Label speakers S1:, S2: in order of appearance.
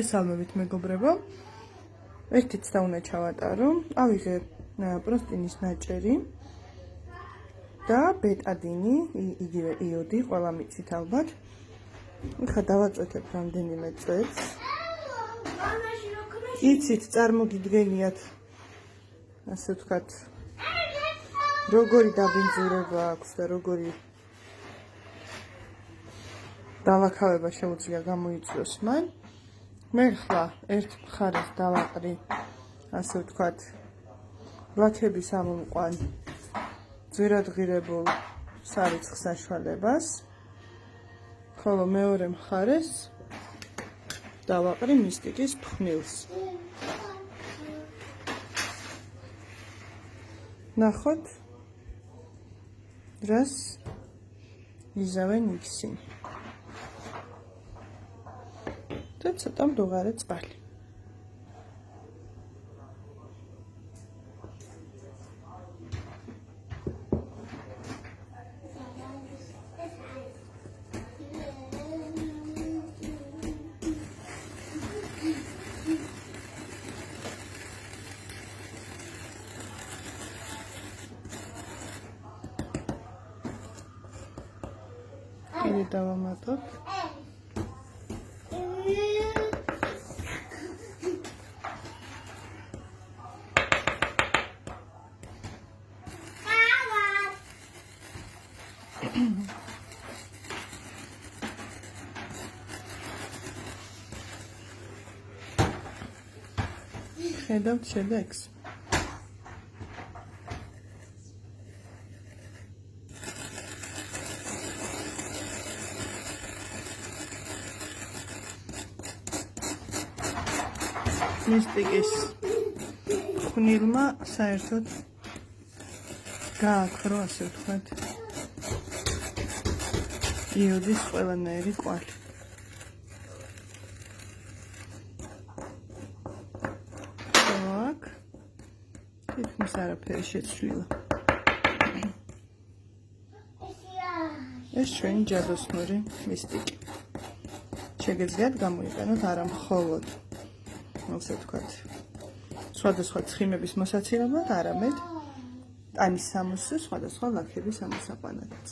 S1: Salmevit mეგობრებო, ერთიც და უნდა ჩავატარო. ავიღე პროსტინის ნაჭერი და ბეტადინი, იგივე იოდი, ყველა მიცით ალბათ. ეხლა დავაწვეთებ რამდენიმე წვეთს. იცით, წარმოგიდგენიათ, ასე ვთქვათ, როგორი დაბინძურება აქვს და როგორი დავაქავება შეუძლია გამოიწვიოს მან. მე ხლა ერთ მხარეს დავაყრი, ასე ვთქვათ, ლაქების ამომყვან ძვირადღირებულ სარიცხ საშუალებას, ხოლო მეორე მხარეს დავაყრი მისტიკის ფხვნილს. ნახოთ, რას იზავენ ისინი. და ცოტა მდუღარე წყალი. კიდე დავამატოთ. ხედავთ შედეგს. მისტიკის ფხვნილმა საერთოდ გააქრო, ასე ვთქვათ, იოდის ყველანაირი კვალი. აქ თითქმის არაფერი შეცვლილა. ეს ჩვენი ჯადოსნური მისტიკი. შეგეძლიათ გამოიყენოთ არა მხოლოდ, ასე ვთქვათ, სხვადასხვა ცხიმების მოსაცილებლად, არამედ ტანის სამოსზე სხვადასხვა ლაქების ამოსაყვანადაც.